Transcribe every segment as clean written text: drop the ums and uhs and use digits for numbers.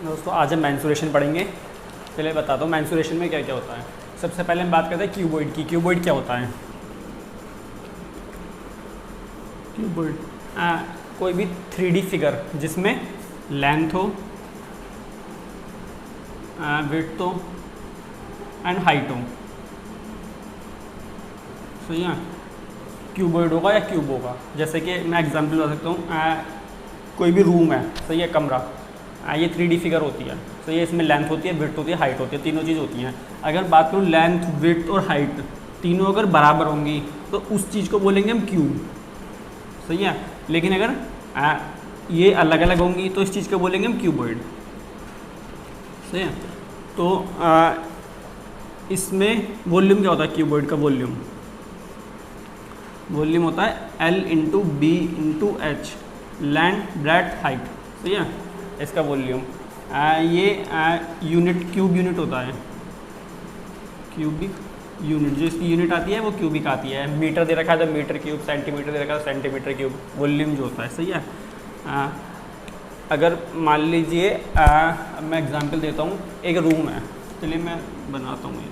दोस्तों आज हम मेंसुरेशन पढ़ेंगे। पहले बता दो मेंसुरेशन में क्या क्या होता है। सबसे पहले हम बात करते हैं क्यूबॉइड की। क्यूबॉइड क्या होता है? क्यूबॉइड कोई भी 3D फिगर जिसमें लेंथ हो, विड्थ हो एंड हाइट हो, सही है, क्यूबॉइड होगा या क्यूब होगा। जैसे कि मैं एग्जांपल बता सकता हूँ, कोई भी रूम है, सही है, कमरा, ये 3D फिगर होती है, सही है। इसमें लेंथ होती है, विड्थ होती है, हाइट होती है, तीनों चीज़ होती हैं। अगर बात करूँ लेंथ, विड्थ और हाइट तीनों अगर बराबर होंगी तो उस चीज़ को बोलेंगे हम क्यूब, सही है। लेकिन अगर ये अलग अलग होंगी तो इस चीज़ को बोलेंगे हम क्यूबॉइड, सही है। तो इसमें वॉल्यूम क्या होता है? क्यूबॉइड का वॉल्यूम होता है L into B into H, length, breadth, height, सही है। इसका वॉल्यूम ये यूनिट, क्यूब यूनिट होता है, क्यूबिक यूनिट। जो इसकी यूनिट आती है वो क्यूबिक आती है। मीटर दे रखा है तो मीटर क्यूब, सेंटीमीटर दे रखा है तो सेंटीमीटर क्यूब, वॉल्यूम जो होता है, सही है। अगर मान लीजिए मैं एग्जांपल देता हूँ, एक रूम है, चलिए मैं बनाता हूँ ये।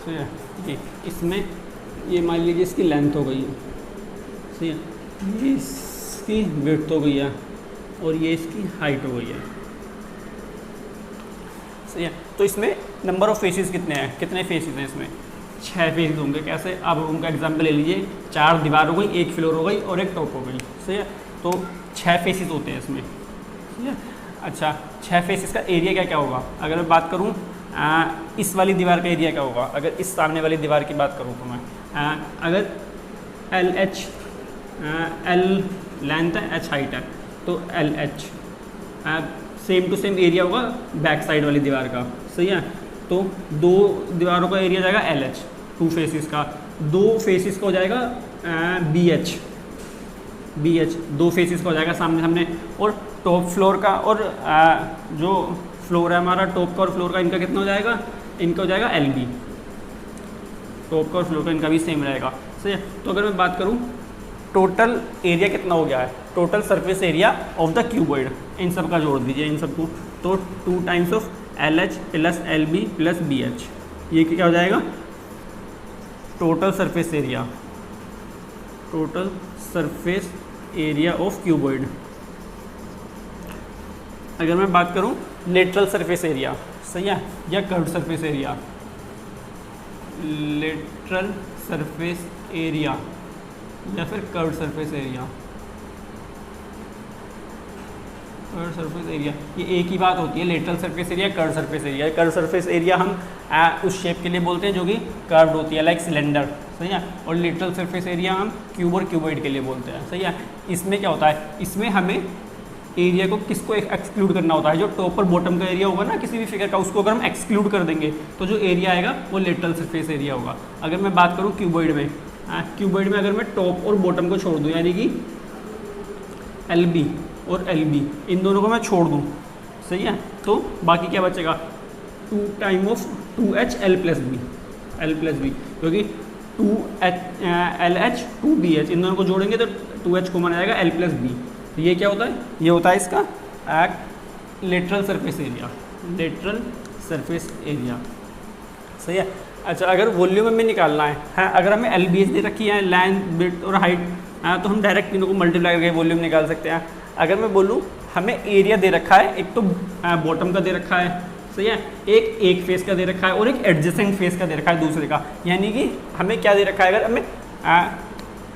सही है जी। इसमें ये मान लीजिए इसकी लेंथ हो गई है, सही है, ये इसकी विड्थ हो गई है और ये इसकी हाइट हो गई है, सही है। तो इसमें नंबर ऑफ़ फेसेस कितने हैं? कितने फेसेस हैं इसमें? 6 फेसेस होंगे। कैसे? आप रूम का एग्जांपल ले लीजिए, 4 दीवार हो गई, एक फ्लोर हो गई और एक टॉप हो गई, सही है। तो 6 फेसेस होते हैं इसमें, सही है। अच्छा, 6 फेसेस का एरिया क्या क्या होगा? अगर मैं बात करूँ इस वाली दीवार का एरिया क्या होगा? अगर इस सामने वाली दीवार की बात करूँ तो मैं अगर L लेंथ है, H हाइट है, तो LH same to same area होगा बैक साइड वाली दीवार का, सही है। तो 2 दीवारों का एरिया जाएगा LH, 2 फेसेस का। 2 फेसेस का हो जाएगा BH, 2 फेसेस का हो जाएगा सामने सामने। और टॉप फ्लोर का और जो फ्लोर है हमारा टॉप का और फ्लोर का, इनका कितना हो जाएगा? इनका हो जाएगा LB। टॉप का और फ्लोर का इनका भी सेम रहेगा, सही है। तो अगर मैं बात करूँ टोटल एरिया कितना हो गया है, total surface area of the cuboid, इन सब का जोड़ दीजिए इन सबको, तो 2 times of LH plus LB plus BH, ये क्या हो जाएगा? Total surface area of cuboid. अगर मैं बात करूं लेटरल सरफेस एरिया, सही है, या curved surface area, lateral surface area या फिर कर्व्ड सरफेस एरिया, ये एक ही बात होती है। Lateral surface area, curve surface area. Curve surface area हम उस शेप के लिए बोलते हैं जो कि कर्व्ड होती है, लाइक सिलेंडर, सही है। और लेटरल सरफेस एरिया हम क्यूब और क्यूबॉइड के लिए बोलते हैं, सही है। इसमें क्या होता है? इसमें हमें एरिया को किसको एक्सक्लूड करना होता है? जो टॉप और बॉटम का एरिया होगा ना किसी भी फिगर का, उसको अगर हम एक्सक्लूड कर देंगे तो जो एरिया आएगा वो लेटरल सरफेस एरिया होगा। अगर मैं बात करूँ क्यूबॉइड में, क्यूबॉइड में अगर मैं टॉप और बॉटम को छोड़ दूँ, यानी कि LB और LB, इन दोनों को मैं छोड़ दूँ, सही है, तो बाकी क्या बचेगा? 2 time of 2H L plus B, क्योंकि 2LH 2BH, इन दोनों को जोड़ेंगे तो 2H को माना जाएगा L प्लस बी। तो ये क्या होता है? ये होता है इसका लेटरल सरफेस एरिया, सही है। अच्छा, अगर वॉल्यूम हमें निकालना है, अगर हमें LBH दे रखी है, लेंथ, विड्थ और हाइट, तो हम डायरेक्ट तीनों को मल्टीप्लाई करके वॉल्यूम निकाल सकते हैं। अगर मैं बोलूँ हमें एरिया दे रखा है, एक तो बॉटम का दे रखा है, सही है, एक फेस का दे रखा है और एक एडजेसेंट फेस का दे रखा है दूसरे का, यानी कि हमें क्या दे रखा है? अगर हमें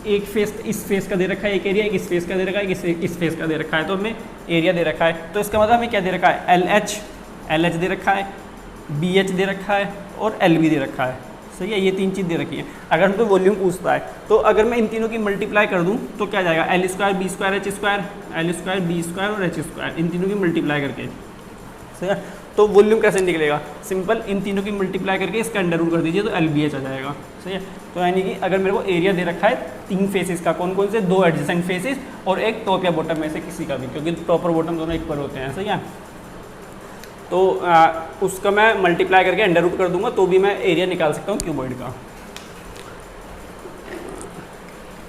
एक फेस, इस फेस का दे रखा है एक एरिया, एक इस फेस का दे रखा है, इस फेस का दे रखा है, तो हमें एरिया दे रखा है। तो इसका मतलब हमें क्या दे रखा है? LH दे रखा है, BH दे रखा है और LB दे रखा है, सही है। ये 3 चीज़ दे रखी है। अगर हमको वॉल्यूम पूछता है तो अगर मैं इन तीनों की मल्टीप्लाई कर दूं तो क्या जाएगा? L square, B square, H square, L square, B square और H स्क्वायर, इन तीनों की मल्टीप्लाई करके, सही है। तो वॉल्यूम कैसे निकलेगा? सिंपल, इन तीनों की मल्टीप्लाई करके इसका अंडर रूट कर दीजिए तो LBH आ जाएगा, सही है। तो यानी कि अगर मेरे को एरिया दे रखा है 3 फेसेस का, कौन कौन से? 2 एडजेसेंट फेसेस और एक टॉप या बॉटम में से किसी का भी, क्योंकि टॉप और बॉटम दोनों इक्वल होते हैं, सही है। तो उसका मैं मल्टीप्लाई करके अंडर रूट कर दूंगा तो भी मैं एरिया निकाल सकता हूँ क्यूबॉइड का।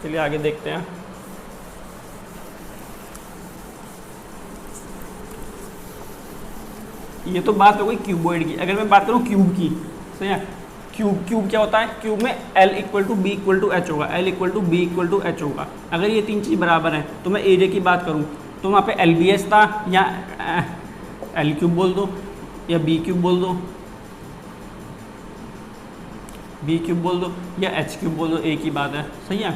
चलिए आगे देखते हैं। ये तो बात हो गई क्यूबॉइड की। अगर मैं बात करूँ क्यूब की, सही है, क्यूब क्या होता है, क्यूब में L equal to B equal to H होगा, L equal to B equal to H होगा। अगर ये तीन चीज़ बराबर हैं तो मैं एरिया की बात करूँ तो वहाँ पे LBS था, या L क्यूब बोल दो या बी क्यूब बोल दो, बी क्यूब बोल दो या एच क्यूब बोल दो, एक ही बात है, सही है।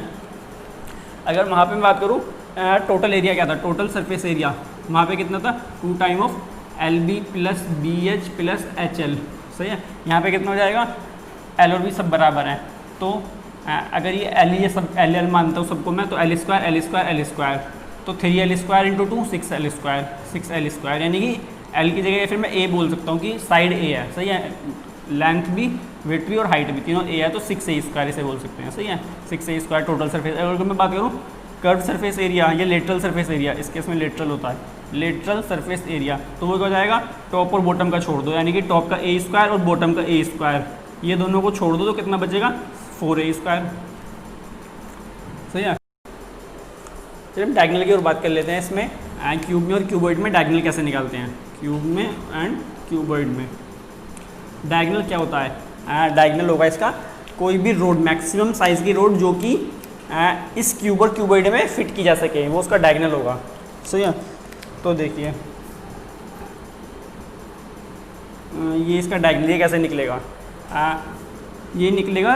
अगर वहाँ पे मैं बात करूँ टोटल एरिया क्या था, टोटल सरफेस एरिया वहाँ पे कितना था, 2 time of LB plus BH plus HL, सही है। यहाँ पे कितना हो जाएगा, L और B सब बराबर हैं, तो अगर ये L ये सब LL मानता हूँ सबको मैं, तो L स्क्वायर, तो 3L square into 2 6L square, यानी कि L की जगह फिर मैं A बोल सकता हूँ कि साइड A है, सही है, लेंथ भी, विड्थ भी और हाइट भी तीनों A है, तो 6A स्क्वायर इसे बोल सकते हैं, सही है, 6A स्क्वायर टोटल सरफेस। अगर मैं बात करूँ कर्व सरफेस एरिया या लेटरल सरफेस एरिया, इस केस में लेटरल होता है, लेटरल सरफेस एरिया, तो वो क्या हो जाएगा, टॉप और बॉटम का छोड़ दो, यानी कि टॉप का A स्क्वायर और बॉटम का A स्क्वायर, ये दोनों को छोड़ दो तो कितना बचेगा, 4A स्क्वायर, सही है। चलिए हम डायगोनल की और बात कर लेते हैं। इसमें क्यूब में और क्यूबॉइड में डायगोनल कैसे निकालते हैं, क्यूब में एंड क्यूबॉइड में। डायगोनल क्या होता है, डायगोनल होगा इसका कोई भी रोड, मैक्सिमम साइज की रोड जो कि इस क्यूब और क्यूबॉइड में फिट की जा सके, वो उसका डायगोनल होगा, सही है। तो देखिए ये इसका डायगोनल ये कैसे निकलेगा, ये निकलेगा,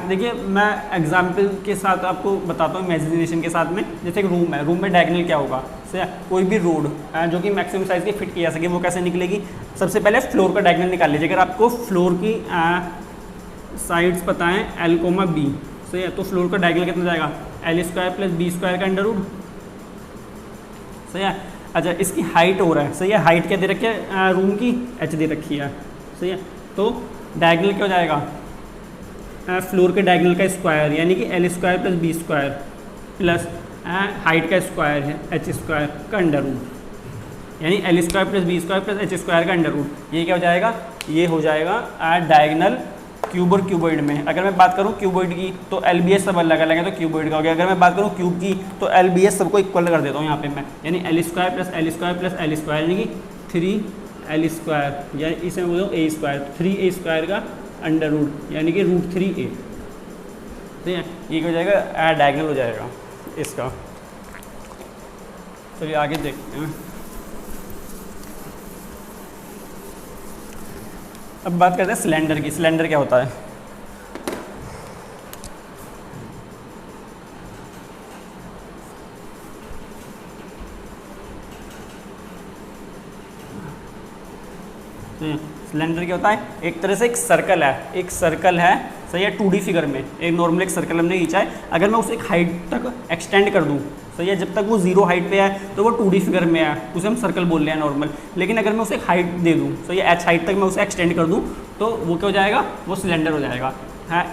देखिए मैं एग्जाम्पल के साथ आपको बताता हूँ, इमेजिनेशन के साथ में। जैसे एक रूम है, रूम में डायगोनल क्या होगा, सही है, कोई भी रोड जो कि मैक्सिमम साइज की फिट की जा सके, वो कैसे निकलेगी। सबसे पहले फ्लोर का डायगोनल निकाल लीजिए। अगर आपको फ्लोर की साइड्स पता है L, B, सही है, तो फ्लोर का डायगोनल कितना जाएगा, L square plus B square का अंडर रूट, सही है। अच्छा इसकी हाइट हो रहा है, सही है, हाइट क्या दे रखी है रूम की, H दे रखी है, सही है, तो डायगोनल क्या हो जाएगा, फ्लोर के डायगोनल का स्क्वायर, यानी कि L square plus B square plus height का स्क्वायर है H स्क्वायर का अंडर रूट, यानी L square plus B square plus H square का अंडर रूट। ये क्या हो जाएगा, ये हो जाएगा डायगोनल क्यूब और क्यूबॉइड में। अगर मैं बात करूँ क्यूबॉइड की तो LBS सब अलग अलग है, तो क्यूबॉइड का हो गया। अगर मैं बात करूँ क्यूब की तो LBS सबको इक्वल कर देता हूँ यहाँ पे मैं, यानी L square plus L square plus L square, यानी कि 3L स्क्वायर, या इसे मैं बोलूँ A स्क्वायर, 3A स्क्वायर का अंडर रूट, यानी कि रूट 3A, ठीक है। ये क्या हो जाएगा, डायगोनल हो जाएगा इसका। चलिए आगे देखते हैं। अब बात करते हैं सिलेंडर की। सिलेंडर क्या होता है, सिलेंडर क्या होता है, एक तरह से एक सर्कल है, सही है, 2D फिगर में एक नॉर्मल एक सर्कल हमने खींचा है। अगर मैं उसे एक हाइट तक एक्सटेंड कर दूं, सही है, जब तक वो 0 हाइट पे है तो वो 2D फिगर में है, उसे हम सर्कल बोल रहे हैं नॉर्मल। लेकिन अगर मैं उसे हाइट दे दूं, सही है, H हाइट तक मैं उसे एक्सटेंड कर दूं, तो वो क्या हो जाएगा, वो सिलेंडर हो जाएगा। हाँ,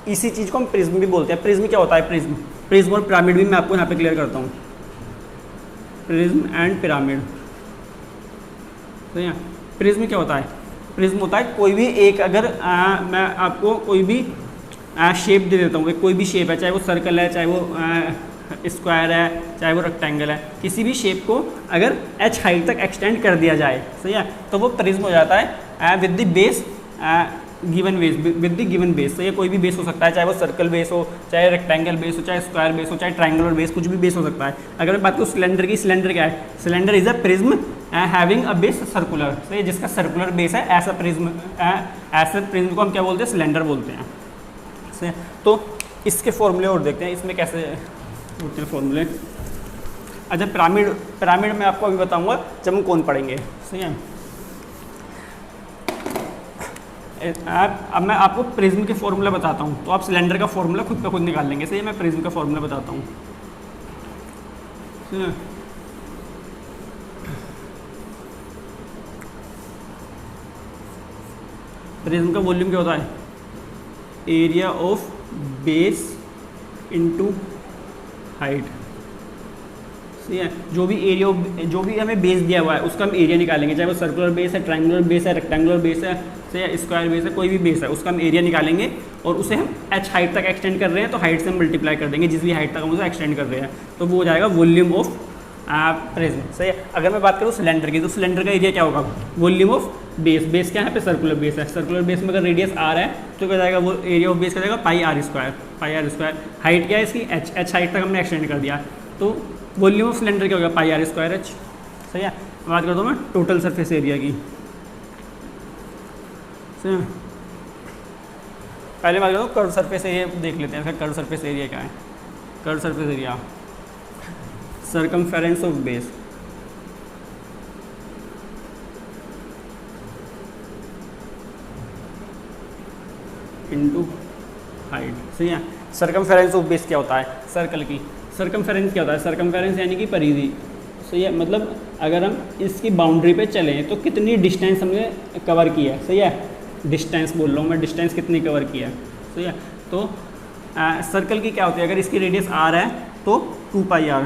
इसी चीज़ को हम प्रिज्म भी बोलते हैं। प्रिज्म क्या होता है, प्रिज्म और पिरामिड भी मैं आपको यहाँ पे क्लियर करता हूँ। प्रिज्म एंड पिरामिड, सही है। प्रिज्म क्या होता है, प्रिज्म होता है कोई भी एक, अगर मैं आपको कोई भी शेप दे देता हूँ, कोई भी शेप है, चाहे वो सर्कल है, चाहे वो स्क्वायर है, चाहे वो रेक्टेंगल है, किसी भी शेप को अगर H हाइट तक एक्सटेंड कर दिया जाए, सही है, तो वो प्रिज्म हो जाता है with the base given base, सही है। कोई भी बेस हो सकता है, चाहे वो सर्कल बेस हो, चाहे रेक्टेंगल बेस हो, चाहे स्क्वायर बेस हो, चाहे ट्रायंगुलर बेस, कुछ भी बेस हो सकता है। अगर मैं बात करूँ सिलेंडर की, सिलेंडर क्या है, cylinder is a prism having a base circular, सही है, जिसका सर्कुलर बेस है, ऐसा प्रिज्म को हम क्या बोलते हैं, सिलेंडर बोलते हैं, सही है। तो इसके फॉर्मूले और देखते हैं, इसमें कैसे होते हैं फॉर्मूले। अच्छा पिरामिड में आपको अभी बताऊंगा जब हम कौन पढ़ेंगे, सही है। अब मैं आपको प्रिज्म के फॉर्मूला बताता हूँ, तो आप सिलेंडर का फॉर्मूला खुद का खुद निकाल लेंगे, सही है। मैं प्रिज्म का फॉर्मूला बताता हूँ, सही है। प्रिज्म का वॉल्यूम क्या होता है, area of base into height, सही है। जो भी हमें बेस दिया हुआ है उसका हम एरिया निकालेंगे, चाहे वो सर्कुलर बेस है, ट्रायंगुलर बेस है, रेक्टेंगुलर बेस है, सही है, स्क्वायर बेस है, कोई भी बेस है उसका हम एरिया निकालेंगे और उसे हम h हाइट तक एक्सटेंड कर रहे हैं तो हाइट से मल्टीप्लाई कर देंगे, जिस भी हाइट तक हम उसे एक्सटेंड कर रहे हैं, तो वो हो जाएगा वॉल्यूम ऑफ प्रिज्म। सही है। अगर मैं बात करूँ सिलेंडर की, तो सिलेंडर का एरिया क्या होगा, वॉल्यूम ऑफ बेस। बेस क्या है, यहाँ पे सर्कुलर बेस है, सर्कुलर बेस में अगर रेडियस r है तो क्या जाएगा, वो एरिया ऑफ बेस का जाएगा पाई आर स्क्वायर। हाइट क्या है इसकी, h हाइट तक हमने एक्सटेंड कर दिया, तो वॉल्यूम ऑफ सिलेंडर क्या होगा, पाई आर स्क्वायर h। सही है। बात करता हूँ मैं टोटल सरफेस एरिया की। सही है। पहले बात करता हूँ कर्व सरफेस एरिया देख लेते हैं, इसका कर्व सरफेस एरिया क्या है। Curve surface area circumference of base into height. सही है। सर्कमफेरेंस ऑफ बेस क्या होता है, सर्कल की सर्कमफेरेंस क्या होता है, सर्कमफेरेंस यानी कि परिधि। सही है। मतलब अगर हम इसकी बाउंड्री पे चलें तो कितनी डिस्टेंस हमने कवर की है। सही है। डिस्टेंस बोल रहा हूँ मैं, डिस्टेंस कितनी कवर की है। सही है। तो सर्कल की क्या होती है, अगर इसकी रेडियस r है तो 2 पाई r।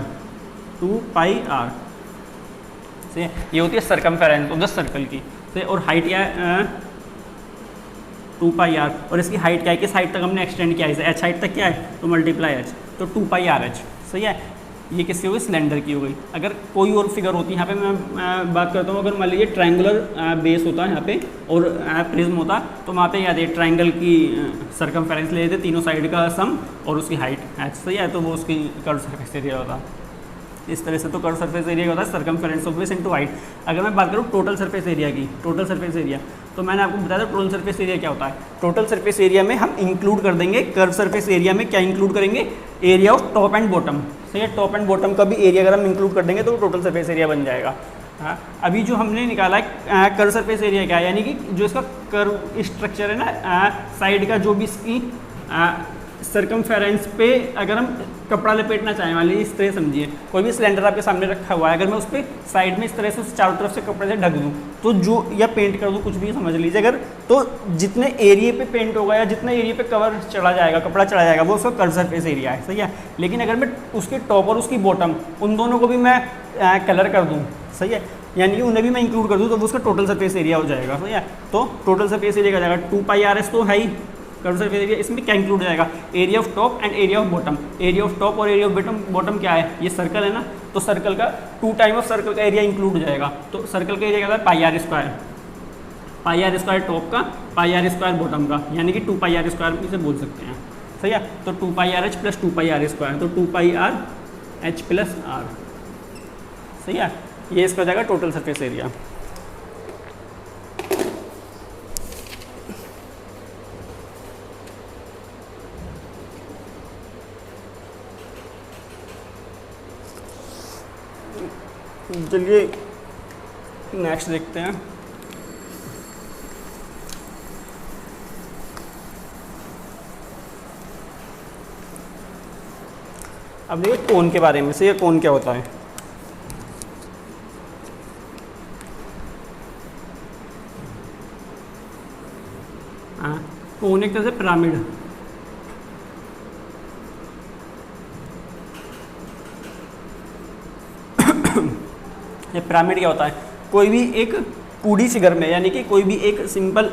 सही है। ये होती है सर्कमफेरेंस ऑफ द सर्कल की। सही है। और हाइट क्या है, 2 पाई r, और इसकी हाइट क्या है, किस हाइट तक हमने एक्सटेंड किया है इसे, h हाइट तक क्या है, तो मल्टीप्लाई h, तो 2 पाई आर एच। सही है। ये किसकी हो गई, सिलेंडर की हो गई। अगर कोई और फिगर होती है, यहाँ पे मैं बात करता हूँ, अगर मान लीजिए ट्रायंगुलर बेस होता है यहाँ पे और प्रिज्म होता, तो वहाँ पे याद है ट्रायंगल की सर्कमफेरेंस ले लेते, तीनों साइड का सम और उसकी हाइट h। सही है। तो वो उसकी कर्व सरफेस एरिया होता। इस तरह से तो कर्व सरफेस एरिया होता है circumference of base into height. अगर मैं बात करूँ टोटल सरफेस एरिया की, टोटल सरफेस एरिया, तो मैंने आपको बताया था टोटल सरफेस एरिया क्या होता है। टोटल सरफेस एरिया में हम इंक्लूड कर देंगे, कर्व सरफेस एरिया में क्या इंक्लूड करेंगे, area of top and bottom. सही है। टॉप एंड बॉटम का भी एरिया अगर हम इंक्लूड कर देंगे तो टोटल सरफेस एरिया बन जाएगा। हाँ। अभी जो हमने निकाला है कर्व सरफेस एरिया क्या है, यानी कि जो इसका कर्व स्ट्रक्चर है ना, साइड का जो भी इसकी सर्कमफेरेंस पे अगर हम कपड़ा लपेटना चाहें, मान लीजिए इस तरह समझिए, कोई भी सिलेंडर आपके सामने रखा हुआ है, अगर मैं उस पर साइड में इस तरह से चारों तरफ से कपड़े से ढक दूँ तो जो, या पेंट कर दूँ, कुछ भी समझ लीजिए, अगर तो जितने एरिया पे पेंट होगा या जितने एरिया पे कवर चढ़ा जाएगा, कपड़ा चढ़ा जाएगा, वो उसका कर्व सरफेस एरिया है। सही है। लेकिन अगर मैं उसके टॉप और उसकी बॉटम उन दोनों को भी मैं कलर कर दूँ, सही है, यानी कि उन्हें भी मैं इंक्लूड कर दूँ, तो वो उसका टोटल सरफेस एरिया हो जाएगा। सही है। तो टोटल सरफेस एरिया का जाएगा 2 पाई आर एस, तो है ही कर्व सरफेस एरिया। इसमें क्या इंक्लूड हो जाएगा, area of top and area of bottom. Area of top और एरिया ऑफ बॉटम क्या है, ये सर्कल है ना, तो सर्कल का 2 टाइम ऑफ सर्कल का एरिया इंक्लूड हो जाएगा। तो सर्कल का एरिया क्या है, पाई आर स्क्वायर टॉप का, पाई आर स्क्वायर बॉटम का, यानी कि 2 पाई आर स्क्वायर इसे बोल सकते हैं। सही है। तो 2 pi R H plus 2 pi R square, तो 2 pi R H plus R. सही है। ये इसका हो जाएगा टोटल सरफेस एरिया। चलिए नेक्स्ट देखते हैं। अब देखिए कोन के बारे में। से ये कोन क्या होता है, कोन एक तरह से पिरामिड, ये पिरामिड क्या होता है, कोई भी एक 2D फिगर में, यानी कि कोई भी एक सिंपल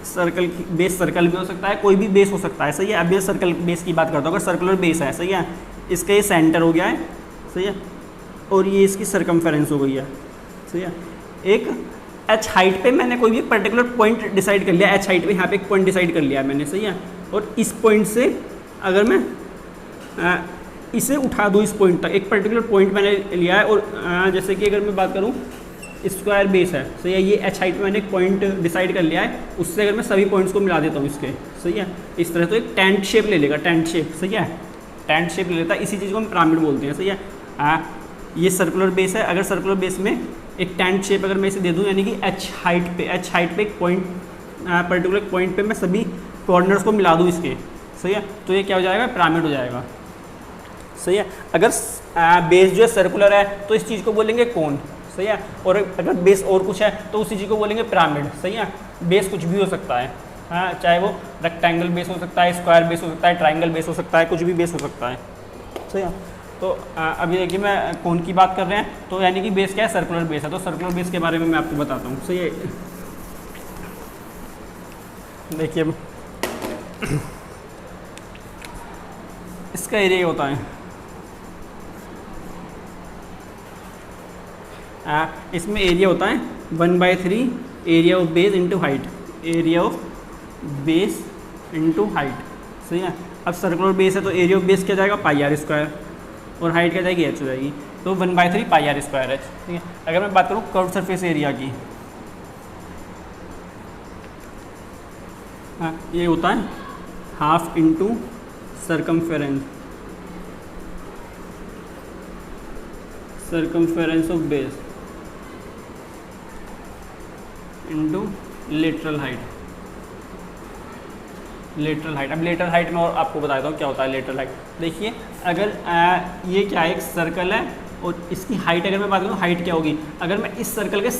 सर्कल, बेस सर्कल भी हो सकता है, कोई भी बेस हो सकता है। सही है। अब ये सर्कल बेस की बात करता हूँ, अगर सर्कुलर बेस है, सही है, इसका ये सेंटर हो गया है, सही है, और ये इसकी सर्कमफेरेंस हो गई है। सही है। एक h हाइट पे मैंने कोई भी पर्टिकुलर पॉइंट डिसाइड कर लिया, h हाइट पे यहाँ पे एक पॉइंट डिसाइड कर लिया है मैंने। सही है। और इस पॉइंट से अगर मैं इसे उठा दूँ इस पॉइंट तक, एक पर्टिकुलर पॉइंट मैंने लिया है, और जैसे कि अगर मैं बात करूँ स्क्वायर बेस है, सही है, ये h हाइट पे मैंने एक पॉइंट डिसाइड कर लिया है, उससे अगर मैं सभी पॉइंट्स को मिला देता हूँ इसके, सही है, इस तरह तो एक टेंट शेप ले लेगा, टेंट शेप। सही है। टेंट शेप ले लेता है, इसी चीज़ को हम पिरामिड बोलते हैं। सही है। ये सर्कुलर बेस है, अगर सर्कुलर बेस में एक टेंट शेप अगर मैं इसे दे दूँ, यानी कि h हाइट पे एक पॉइंट, पर्टिकुलर पॉइंट पे मैं सभी कॉर्नर्स को मिला दूँ इसके, सही है, तो ये क्या हो जाएगा, पिरामिड हो जाएगा। सही है। अगर बेस जो है सर्कुलर है तो इस चीज़ को बोलेंगे कोन। सही है। और अगर बेस और कुछ है तो उसी चीज़ को बोलेंगे पिरामिड। सही है। बेस कुछ भी हो सकता है, हाँ, चाहे वो रेक्टेंगल बेस हो सकता है, स्क्वायर बेस हो सकता है, ट्राइंगल बेस हो सकता है, कुछ भी बेस हो सकता है। सही है। तो अभी देखिए मैं कोन की बात कर रहे हैं, तो यानी कि बेस क्या है, सर्कुलर बेस है। तो सर्कुलर बेस के बारे में मैं आपको बताता हूँ। सही है, देखिए इसका एरिया होता है, इसमें एरिया होता है 1/3 area of base into height, area of base into height. सही है, अब सर्कुलर बेस है तो एरिया ऑफ बेस क्या जाएगा, पाई आर स्क्वायर, और हाइट क्या जाएगी, एच हो जाएगी। तो 1/3 पाई आर स्क्वायर एच। ठीक है, अगर मैं बात करूँ कर्व सरफेस एरिया की, ये होता है half into circumference of base into lateral height. अब लेटरल हाइट में और आपको बता देता हूँ क्या होता है लेटरल हाइट। देखिए अगर ये क्या है, एक सर्कल है और इसकी हाइट अगर मैं बात करूँ, हाइट क्या होगी, अगर मैं इस सर्कल के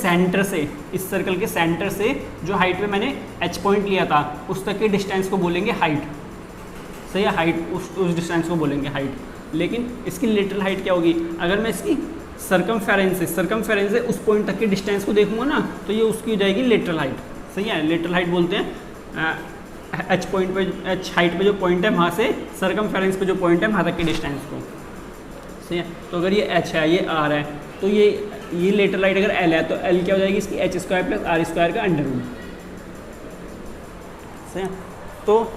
सेंटर से जो हाइट पे मैंने एच पॉइंट लिया था उस तक के डिस्टेंस को बोलेंगे हाइट। सही है, हाइट उस डिस्टेंस को बोलेंगे हाइट। लेकिन इसकी लेटरल हाइट क्या होगी, अगर मैं इसकी सर्कमफेरेंस से उस पॉइंट तक के डिस्टेंस को देखूंगा ना, तो ये उसकी हो जाएगी लेटरल हाइट। सही है, लेटरल हाइट बोलते हैं एच पॉइंट पे, एच हाइट पे जो पॉइंट है वहाँ से सर्कमफेरेंस पे जो पॉइंट है वहाँ तक के डिस्टेंस को। सही है, तो अगर ये एच है, ये आर है, तो ये लेटरल हाइट अगर एल है तो एल क्या हो जाएगी, इसकी H square plus R square का अंडर रूट। सही है, तो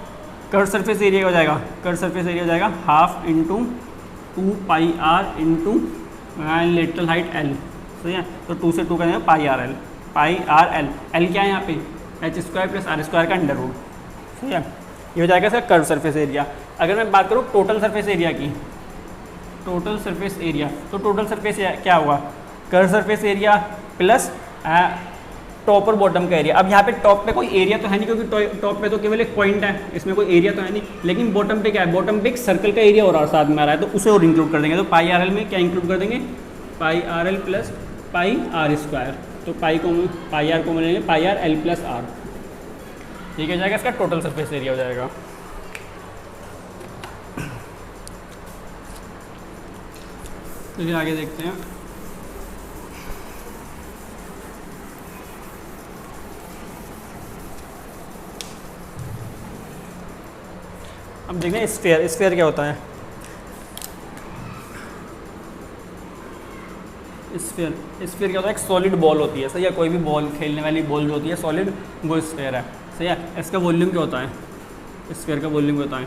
कर्व सरफेस एरिया हो जाएगा, half into 2 pi R into lateral height L. सही है, तो 2 से 2 का जाएगा पाई आर एल, एल क्या है यहाँ पे, H square plus R square का अंडर रूट। सही है, ये हो जाएगा इसका कर्व सरफेस एरिया। अगर मैं बात करूँ टोटल सरफेस एरिया की, तो टोटल सरफेस क्या हुआ, curve surface area plus top और बॉटम का एरिया। अब यहाँ पे टॉप पे कोई एरिया तो है नहीं, क्योंकि टॉप पे तो केवल एक पॉइंट है, इसमें कोई एरिया तो है नहीं। लेकिन बॉटम पे क्या है, बॉटम पे एक सर्कल का एरिया और साथ में आ रहा है, तो उसे और इंक्लूड कर देंगे। तो पाई आर एल में क्या इंक्लूड कर देंगे, pi R L plus pi R square. तो पाई आर को मिलेंगे pi R L plus R. ठीक है, जाएगा इसका टोटल सरफेस एरिया हो जाएगा। तो आगे देखते हैं। अब देखते हैं स्फीयर क्या होता है। स्फीयर क्या होता है, एक सॉलिड बॉल होती है। सही है, कोई भी बॉल, खेलने वाली बॉल जो होती है सॉलिड, वो स्फीयर है। सही है, इसका वॉल्यूम क्या होता है, स्फीयर का वॉल्यूम क्या होता है,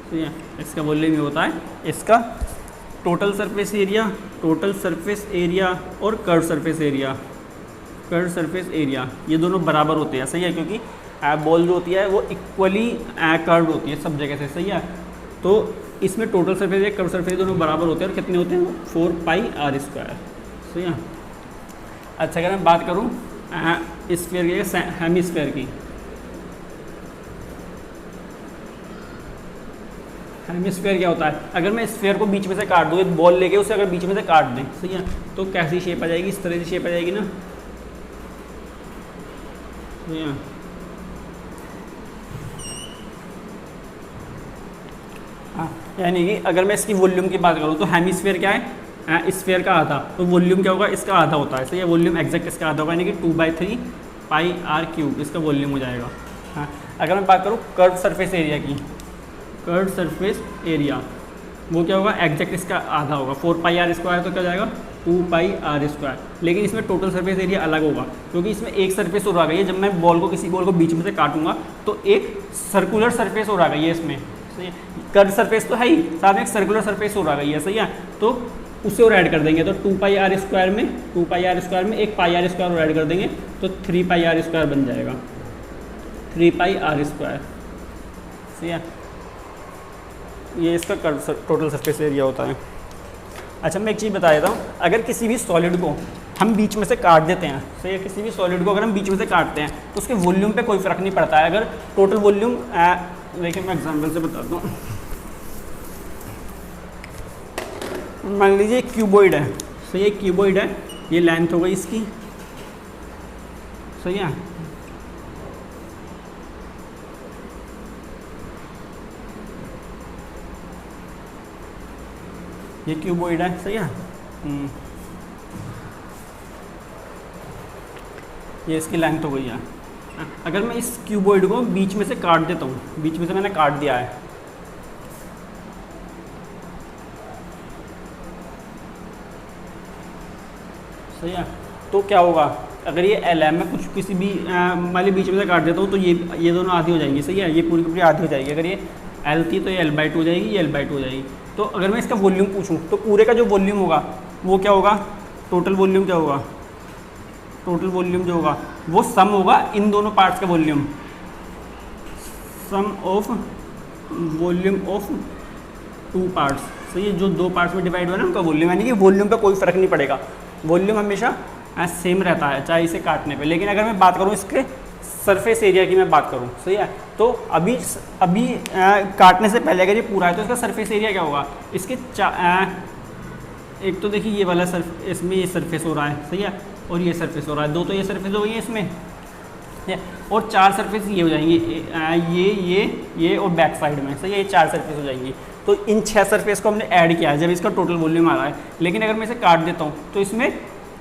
ठीक है, इसका वॉल्यूम ये होता है इसका टोटल सरफेस एरिया और कर्व सरफेस एरिया, ये दोनों बराबर होते हैं। सही है, क्योंकि बॉल जो होती है वो इक्वली कर्व्ड होती है सब जगह से। सही है, तो इसमें टोटल सरफेस या कर्व सरफेस दोनों बराबर होते हैं, और कितने होते हैं वो 4 पाई आर स्क्वायर। सही है, अच्छा अगर मैं बात करूँ स्फीयर की, हेमिस्फीयर की, हेमिस्फीयर क्या होता है, अगर मैं स्फीयर को बीच में से काट दूँ, एक बॉल लेके उसे अगर बीच में से काट दें, सही है, तो कैसी शेप आ जाएगी, इस तरह की शेप आ जाएगी ना। सही है, हाँ, यानी कि अगर मैं इसकी वॉल्यूम की बात करूँ तो हेमिस्फीयर क्या है, स्फीयर का आधा, तो वॉल्यूम क्या होगा, इसका आधा होता है। सही है, वॉल्यूम एग्जैक्ट इसका आधा होगा, यानी कि 2/3 पाई आर क्यूब इसका वॉल्यूम हो जाएगा। हाँ, अगर मैं बात करूँ कर्व सरफेस एरिया की, कर्व सरफेस एरिया वो क्या होगा, एग्जैक्ट इसका आधा होगा, 4 पाई आर स्क्वायर, तो क्या जाएगा 2 पाई आर स्क्वायर। लेकिन इसमें टोटल सरफेस एरिया अलग होगा, क्योंकि इसमें एक सरफेस और आ गई है। जब मैं किसी बॉल को बीच में से काटूंगा तो एक सर्कुलर सरफेस और आ गई है इसमें। सही है, कर्व सरफेस तो है ही, साथ में एक सर्कुलर सरफेस और आ गई है। सही है, तो उसे और ऐड कर देंगे, तो 2 पाई आर स्क्वायर में एक पाई आर स्क्वायर और ऐड कर देंगे, तो 3 पाई आर स्क्वायर बन जाएगा, 3 पाई आर स्क्वायर। सही है, ये इसका टोटल सरफेस एरिया होता है। अच्छा मैं एक चीज़ बता देता हूँ, अगर किसी भी सॉलिड को हम बीच में से काट देते हैं, सही है, किसी भी सॉलिड को अगर हम बीच में से काटते हैं तो उसके वॉल्यूम पे कोई फ़र्क नहीं पड़ता है। अगर टोटल वॉल्यूम, देखिए मैं एग्जांपल से बताता हूँ, मान लीजिए क्यूबॉइड है। सही है, क्यूबॉइड है, ये लेंथ हो गई इसकी। सही है, ये क्यूबॉइड है, सही है। ये इसकी लेंथ हो गई है। अगर मैं इस क्यूबॉइड को बीच में से काट देता हूँ, बीच में से मैंने काट दिया है, सही है, तो क्या होगा, अगर ये एल है, मैं कुछ किसी भी मान ली बीच में से काट देता हूँ तो ये दोनों आधी हो जाएंगी, सही है, ये पूरी की पूरी आधी हो जाएगी। अगर ये एल थी तो ये L/2 हो जाएगी, ये L/2 हो जाएगी। तो अगर मैं इसका वॉल्यूम पूछूँ तो पूरे का जो वॉल्यूम होगा वो क्या होगा, टोटल वॉल्यूम क्या होगा, टोटल वॉल्यूम जो होगा वो सम होगा इन दोनों पार्ट्स का volume, sum of volume of two parts, सही है, जो दो पार्ट्स में डिवाइड हुआ ना उनका वॉल्यूम, यानी कि वॉल्यूम पे कोई फर्क नहीं पड़ेगा, वॉल्यूम हमेशा सेम रहता है चाहे इसे काटने पे। लेकिन अगर मैं बात करूँ इसके सरफेस एरिया की मैं बात करूँ, सही है, तो अभी काटने से पहले अगर ये पूरा है तो इसका सरफेस एरिया क्या होगा, इसके एक तो देखिए ये वाला इसमें ये सरफेस हो रहा है, सही है, और ये सरफेस हो रहा है, दो तो ये सरफेस हो गई है इसमें, और चार सरफेस ये हो जाएंगी, ये और बैक साइड में, सही है, ये चार सरफेस हो जाएंगी। तो इन 6 सरफेस को हमने ऐड किया है जब इसका टोटल वॉल्यूम आ रहा है। लेकिन अगर मैं इसे काट देता हूँ तो इसमें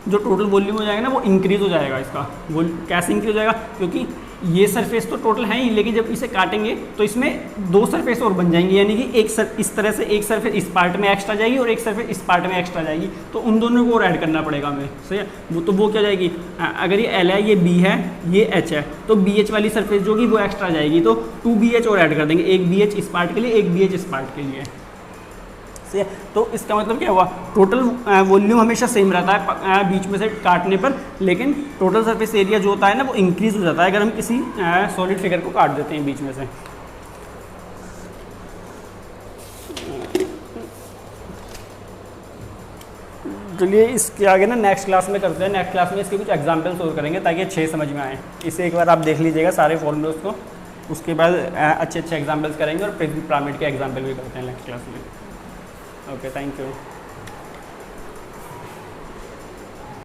जो टोटल वॉल्यूम हो जाएगा ना वो इंक्रीज़ हो जाएगा। इसका कैसे इंक्रीज हो जाएगा, क्योंकि ये सरफेस तो टोटल है ही, लेकिन जब इसे काटेंगे तो इसमें 2 सरफेस और बन जाएंगी, यानी कि इस तरह से एक सरफेस इस पार्ट में एक्स्ट्रा जाएगी और एक सरफेस इस पार्ट में एक्स्ट्रा जाएगी, तो उन दोनों को और ऐड करना पड़ेगा हमें, सही है। वो क्या जाएगी, अगर ये L है, ये B है, ये H है, तो BH वाली सरफेस जो होगी वो एक्स्ट्रा जाएगी, तो 2BH और ऐड कर देंगे, एक BH इस पार्ट के लिए, एक BH इस पार्ट के लिए, सही है। तो इसका मतलब क्या हुआ, टोटल वॉल्यूम हमेशा सेम रहता है बीच में से काटने पर, लेकिन टोटल सरफेस एरिया जो होता है ना वो इंक्रीज हो जाता है अगर हम किसी सॉलिड फिगर को काट देते हैं बीच में से। चलिए इसके आगे ना नेक्स्ट क्लास में करते हैं, नेक्स्ट क्लास में इसके कुछ एग्जाम्पल सोल्व करेंगे ताकि अच्छे समझ में आए। इसे एक बार आप देख लीजिएगा सारे फॉर्मूलोज को, उसके बाद अच्छे एग्जाम्पल्स करेंगे और पिरामिड के एग्जाम्पल भी करते हैं नेक्स्ट क्लास में। Okay, thank you.